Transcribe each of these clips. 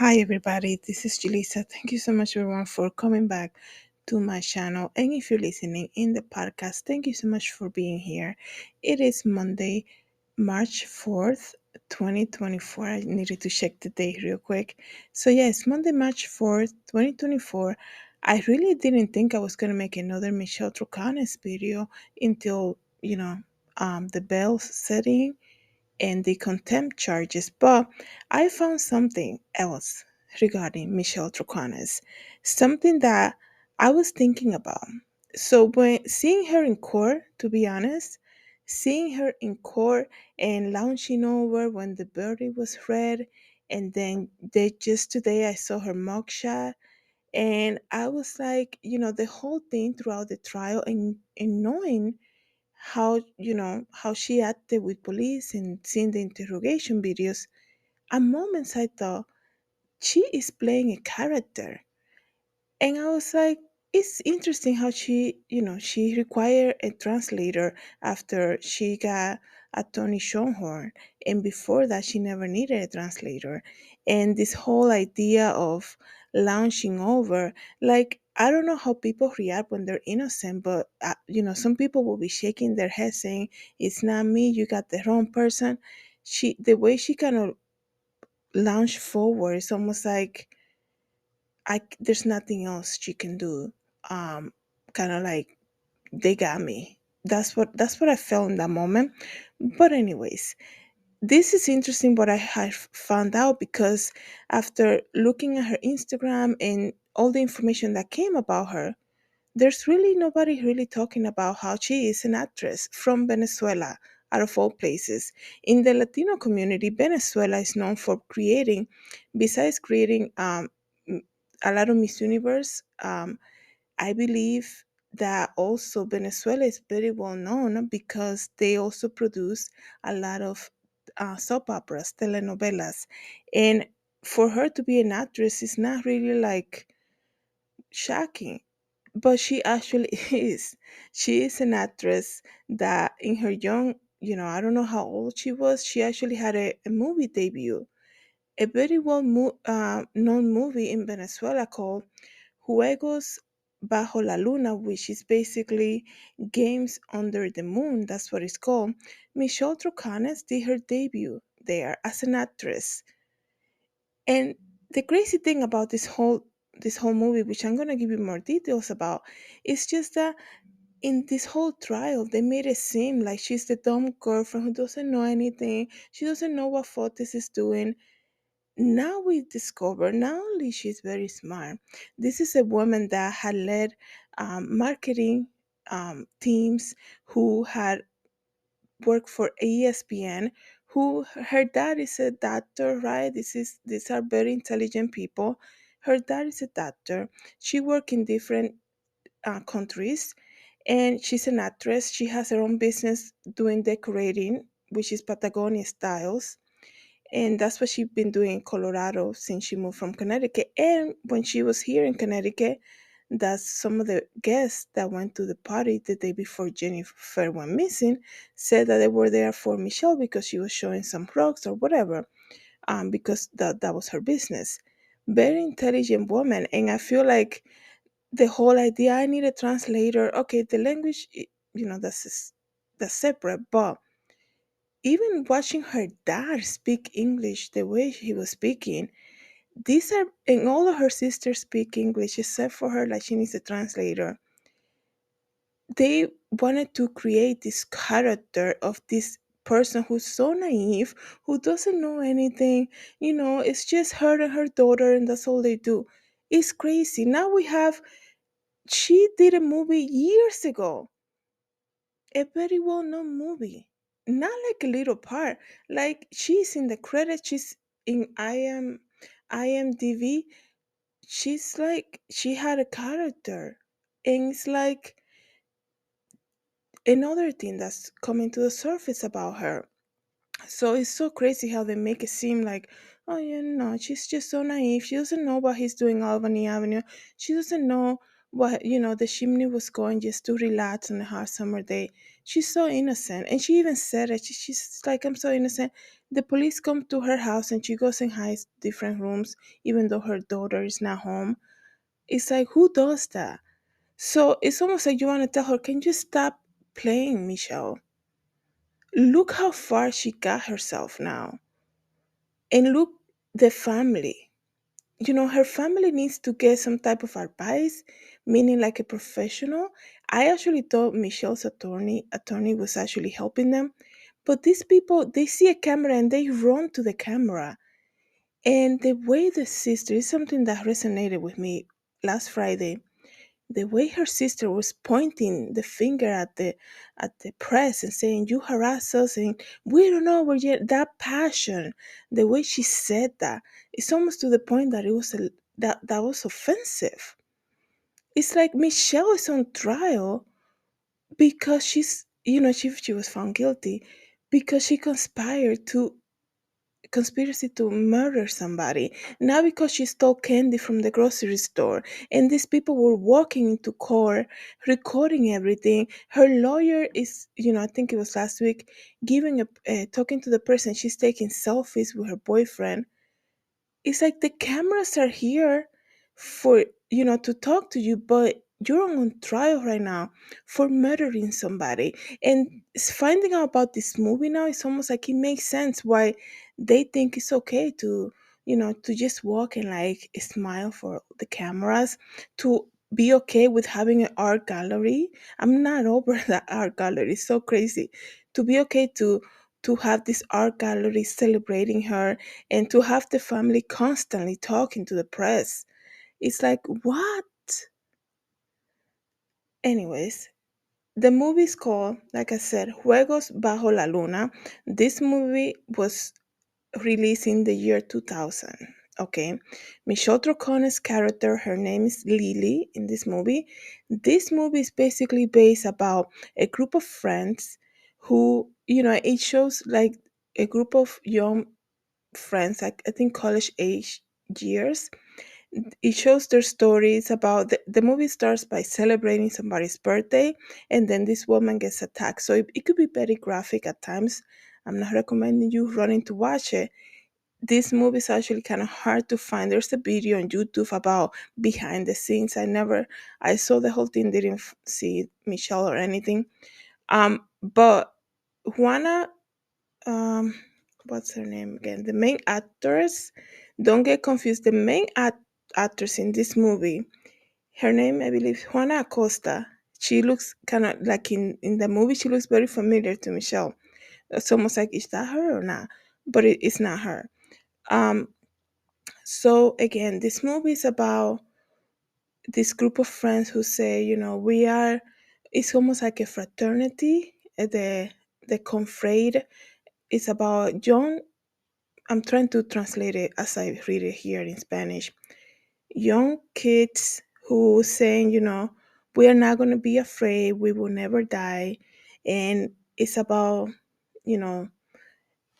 Hi everybody, this is Julissa. Thank you so much everyone for coming back to my channel. And if you're listening in the podcast, thank you so much for being here. It is Monday, March 4th, 2024. I needed to check the date real quick. So yes, Monday, March 4th, 2024. I really didn't think I was gonna make another Michelle Troconis video until, the bells setting and the contempt charges, but I found something else regarding Michelle Troconis, something that I was thinking about. So when seeing her in court, to be honest, seeing her in court and lounging over when the verdict was read, and then just today I saw her mugshot, and I was like, the whole thing throughout the trial and knowing how she acted with police and seeing the interrogation videos, at moments I thought she is playing a character. And I was like, it's interesting how she required a translator after she got a Tony Schonhorn. And before that, she never needed a translator. And this whole idea of launching over, like, I don't know how people react when they're innocent, but, some people will be shaking their head saying, it's not me, you got the wrong person. The way she kind of launched forward, it's almost like, there's nothing else she can do. Um, Kind of like they got me. That's what I felt in that moment. But anyways, this is interesting what I have found out because after looking at her Instagram and all the information that came about her, there's really nobody really talking about how she is an actress from Venezuela, out of all places. In the Latino community, Venezuela is known for creating, besides creating m- a lot of Miss Universe, I believe that also Venezuela is very well known because they also produce a lot of soap operas, telenovelas. And for her to be an actress is not really like shocking, but she actually is. She is an actress that in her young, I don't know how old she was, she actually had a movie debut, a very known movie in Venezuela called Juegos Bajo la Luna, which is basically Games Under the Moon. That's what it's called. Michelle Trocanes did her debut there as an actress. And the crazy thing about this whole movie, which I'm gonna give you more details about, is just that in this whole trial, they made it seem like she's the dumb girlfriend who doesn't know anything. She doesn't know what Fotis is doing. Now we discover not only she's very smart, this is a woman that had led marketing teams, who had worked for ESPN, who her dad is a doctor, right? These are very intelligent people. Her dad is a doctor. She worked in different countries, and she's an actress. She has her own business doing decorating, which is Patagonia styles, and that's what she's been doing in Colorado since she moved from Connecticut. And when she was here in Connecticut, that's some of the guests that went to the party the day before Jennifer went missing said that they were there for Michelle because she was showing some rocks or whatever, because that was her business. Very intelligent woman, and I feel like the whole idea, I need a translator. Okay, the language, that's separate, but even watching her dad speak English the way he was speaking, these are, and all of her sisters speak English except for her, like she needs a translator. They wanted to create this character of this person who's so naive, who doesn't know anything. It's just her and her daughter, and that's all they do. It's crazy. Now she did a movie years ago, a very well known movie. Not like a little part. Like she's in the credits, she's in IMDb. She's like she had a character. And it's like another thing that's coming to the surface about her. So it's so crazy how they make it seem like, oh yeah, no, she's just so naive. She doesn't know what he's doing Albany Avenue. She doesn't know what the chimney was going just to relax on a hot summer day. She's so innocent, and she even said it. She's like, I'm so innocent. The police come to her house and she goes and hides different rooms, even though her daughter is not home. It's like, who does that? So it's almost like you want to tell her, can you stop playing, Michelle? Look how far she got herself now. And look, the family. Her family needs to get some type of advice, meaning like a professional. I actually thought Michelle's attorney was actually helping them. But these people, they see a camera and they run to the camera. And the way the sister is something that resonated with me last Friday. The way her sister was pointing the finger at the press and saying, "You harass us and we don't know where you," that passion, the way she said that, it's almost to the point that that was offensive. It's like Michelle is on trial because she was found guilty because she conspired to conspiracy to murder somebody, not because she stole candy from the grocery store. And these people were walking into court, recording everything. Her lawyer is, I think it was last week, giving talking to the person. She's taking selfies with her boyfriend. It's like the cameras are here for to talk to you, but you're on trial right now for murdering somebody. And finding out about this movie now, it's almost like it makes sense why they think it's okay to to just walk and like smile for the cameras, to be okay with having an art gallery. I'm not over that art gallery. It's so crazy to be okay to have this art gallery celebrating her, and to have the family constantly talking to the press. It's like, what? Anyways, the movie is called, like I said, Juegos Bajo la Luna. This movie was released in the year 2000. Okay. Michelle Troconis' character, her name is Lily in this movie. This movie is basically based about a group of friends who, it shows like a group of young friends, like I think college age years. It shows their stories about the movie starts by celebrating somebody's birthday, and then this woman gets attacked. So it could be very graphic at times. I'm not recommending you running to watch it. This movie is actually kind of hard to find. There's a video on YouTube about behind the scenes. I saw the whole thing, didn't see Michelle or anything. But Juana, um what's her name again, the main actress, don't get confused, the main actress in this movie, her name, I believe, Juana Acosta. She looks kind of like in the movie, she looks very familiar to Michelle. It's almost like, is that her or not? But it's not her. um so again, this movie is about this group of friends who say, we are, it's almost like a fraternity. The confrade is about young, I'm trying to translate it as I read it here in Spanish. Young kids who saying, we are not going to be afraid, we will never die. And it's about, you know,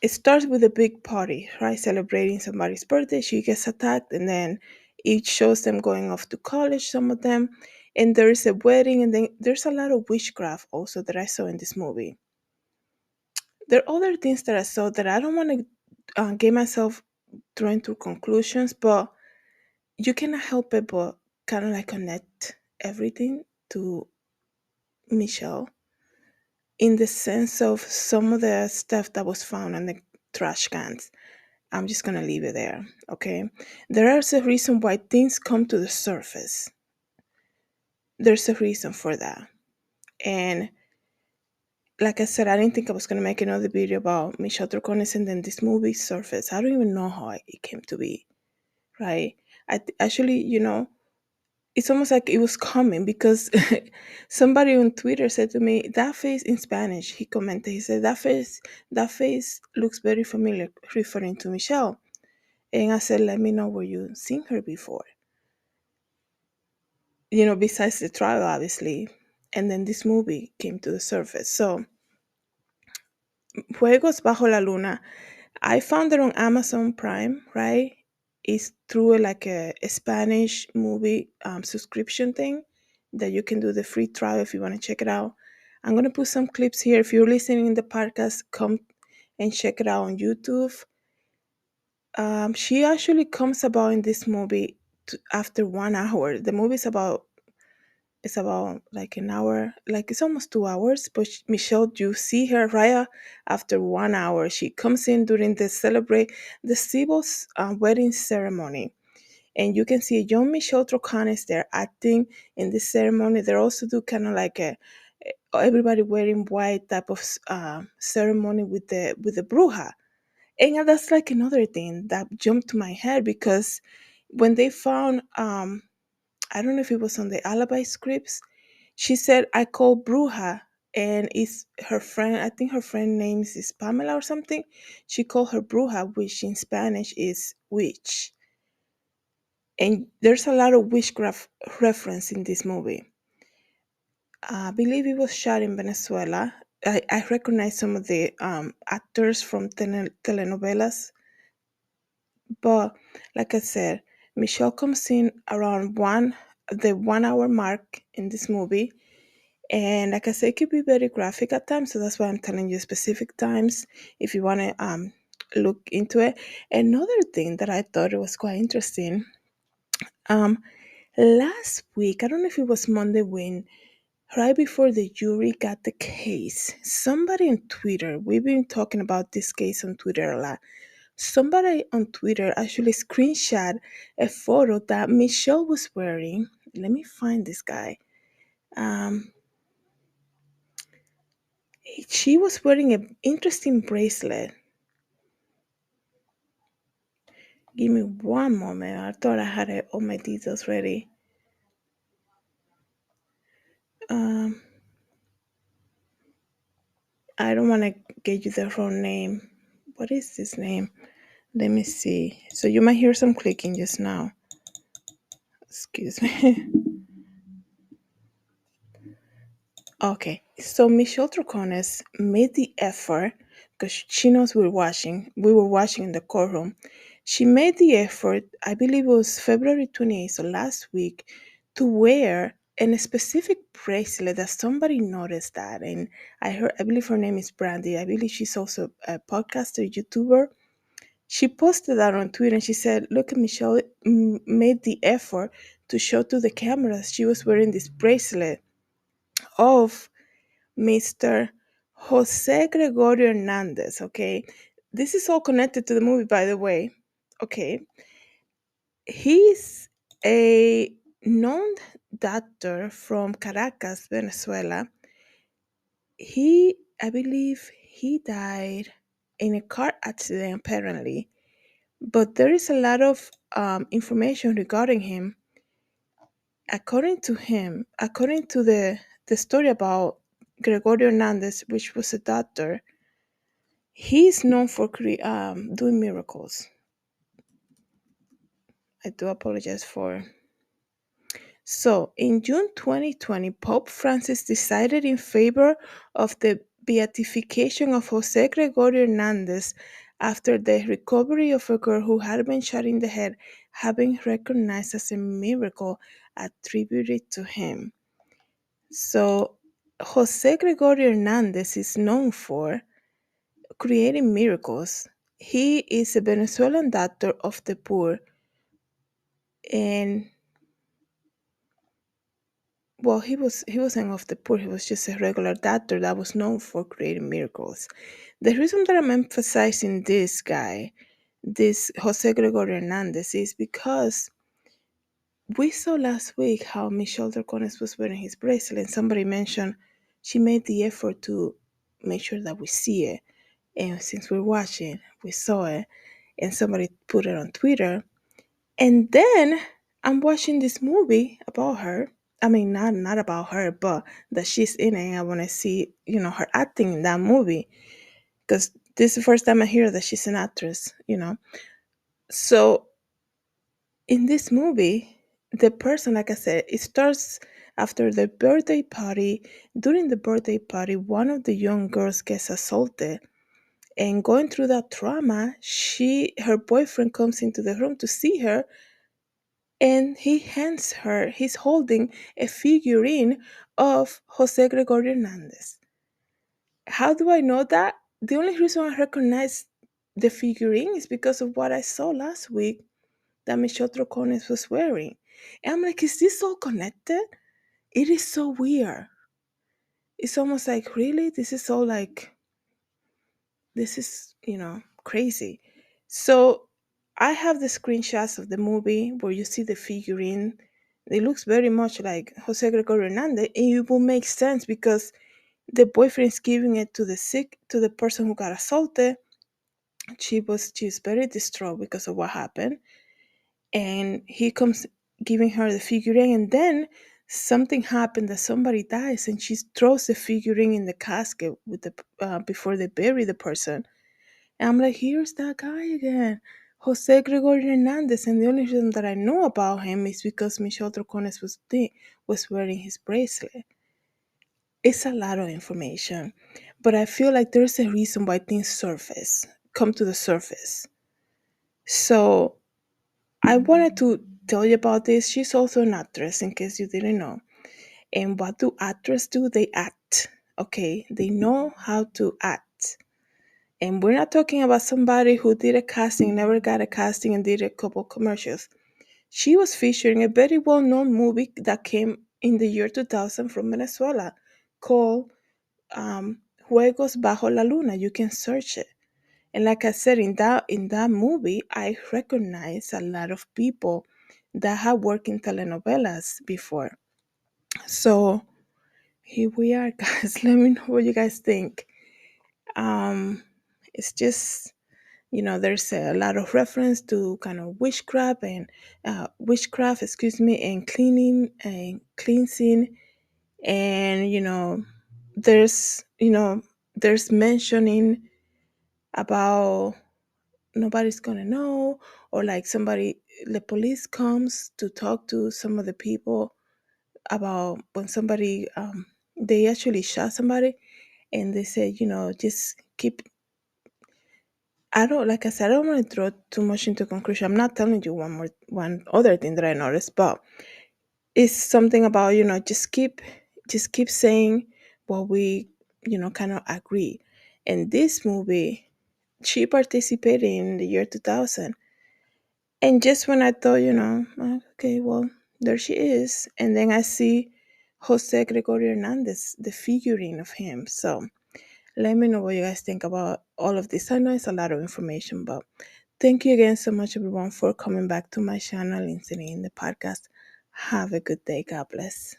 it starts with a big party, right? Celebrating somebody's birthday. She gets attacked, and then it shows them going off to college, some of them. And there is a wedding, and then there's a lot of witchcraft also that I saw in this movie. There are other things that I saw that I don't want to get myself drawing to conclusions, but you cannot help it but kind of like connect everything to Michelle, in the sense of some of the stuff that was found in the trash cans. I'm just gonna leave it there, okay? There is a reason why things come to the surface. There's a reason for that. And like I said, I didn't think I was gonna make another video about Michelle Troconis and then this movie surface. I don't even know how it came to be, right? Actually, it's almost like it was coming because somebody on Twitter said to me, that face in Spanish, he commented, he said, that face looks very familiar, referring to Michelle. And I said, let me know where you've seen her before. Besides the trial, obviously. And then this movie came to the surface. So, Juegos Bajo la Luna, I found it on Amazon Prime, right? It's through like a Spanish movie subscription thing that you can do the free trial if you want to check it out. I'm going to put some clips here. If you're listening in the podcast, come and check it out on YouTube. She actually comes about in this movie after 1 hour. The movie is about, it's about like an hour, like it's almost 2 hours. But Michelle, you see her right after 1 hour. She comes in during the celebrate the Sibo's wedding ceremony, and you can see a young Michelle Troconis there acting in this ceremony. They also do kind of like everybody wearing white type of ceremony with the bruja. And that's like another thing that jumped to my head because when they found, I don't know if it was on the alibi scripts, she said, I call Bruja, and it's her friend, I think her friend name is Pamela or something. She called her Bruja, which in Spanish is witch. And there's a lot of witchcraft reference in this movie. I believe it was shot in Venezuela. I recognize some of the actors from telenovelas. But like I said, Michelle comes in around the 1 hour mark in this movie. And like I said, it could be very graphic at times. So that's why I'm telling you specific times if you want to look into it. Another thing that I thought it was quite interesting. Um, Last week, I don't know if it was Monday when right before the jury got the case, somebody on Twitter, we've been talking about this case on Twitter a lot. Somebody on Twitter actually screenshot a photo that Michelle was wearing. Let me find this guy. Um, she was wearing an interesting bracelet. Give me one moment. I thought I had all my details ready. Um, I don't want to get you the wrong name. What is this name? Let me see. So you might hear some clicking just now. Excuse me. Okay, so Michelle Troconis made the effort because she knows we're watching. We were watching in the courtroom. She made the effort, I believe it was February 28th, so last week, to wear a specific bracelet that somebody noticed that. And I believe her name is Brandy. I believe she's also a podcaster, YouTuber. She posted that on Twitter and she said, look at Michelle made the effort to show to the cameras she was wearing this bracelet of Mr. Jose Gregorio Hernandez, okay? This is all connected to the movie, by the way, okay? He's a known doctor from Caracas, Venezuela. I believe he died in a car accident, apparently. But there is a lot of information regarding him. According to the story about Gregorio Hernandez, which was a doctor, he's known for doing miracles. I do apologize for. So, in June 2020, Pope Francis decided in favor of the beatification of Jose Gregorio Hernandez after the recovery of a girl who had been shot in the head, having recognized as a miracle attributed to him. So, Jose Gregorio Hernandez is known for creating miracles. He is a Venezuelan doctor of the poor, and well, he wasn't of the poor. He was just a regular doctor that was known for creating miracles. The reason that I'm emphasizing this guy, this Jose Gregorio Hernandez, is because we saw last week how Michelle Dracones was wearing his bracelet, and somebody mentioned she made the effort to make sure that we see it. And since we're watching, we saw it, and somebody put it on Twitter. And then I'm watching this movie about her. I mean, not about her, but that she's in it. And I want to see, her acting in that movie because this is the first time I hear that she's an actress. So in this movie, the person, like I said, it starts after the birthday party. During the birthday party, one of the young girls gets assaulted. And going through that trauma, her boyfriend comes into the room to see her, and he's holding a figurine of Jose Gregorio Hernandez. How do I know that? the only reason I recognize the figurine is because of what I saw last week that Michelle Troconis was wearing. And I'm like, is this all connected? It is so weird. It's almost like, really? This is all like, this is, crazy. So I have the screenshots of the movie where you see the figurine. It looks very much like Jose Gregorio Hernandez. And it will make sense because the boyfriend's giving it to the person who got assaulted. She's very distraught because of what happened. And he comes giving her the figurine, and then something happened that somebody dies, and she throws the figurine in the casket with the before they bury the person. And I'm like, here's that guy again, Jose Gregorio Hernandez. And the only reason that I know about him is because Michelle Trocones was wearing his bracelet. It's a lot of information, but I feel like there's a reason why things come to the surface. So I wanted to tell you about this. She's also an actress, in case you didn't know. And what do actors do? They act. Okay, they know how to act. And we're not talking about somebody who did a casting, never got a casting, and did a couple commercials. She was featured in a very well known movie that came in the year 2000 from Venezuela called Juegos Bajo la Luna. You can search it. And like I said, in that movie, I recognize a lot of people that have worked in telenovelas before. So here we are, guys. Let me know what you guys think. Um, it's just there's a lot of reference to kind of witchcraft, excuse me, and cleaning and cleansing, and there's there's mentioning about nobody's gonna know, or like somebody, the police comes to talk to some of the people about when somebody they actually shot somebody, and they said, just keep. I don't, like I said, I don't want to throw too much into conclusion. I'm not telling you one other thing that I noticed, but it's something about, just keep saying what we kind of agree. And this movie, she participated in the year 2000. And just when I thought, okay, well, there she is. And then I see Jose Gregorio Hernandez, the figurine of him. So let me know what you guys think about all of this. I know it's a lot of information, but thank you again so much, everyone, for coming back to my channel, listening in the podcast. Have a good day. God bless.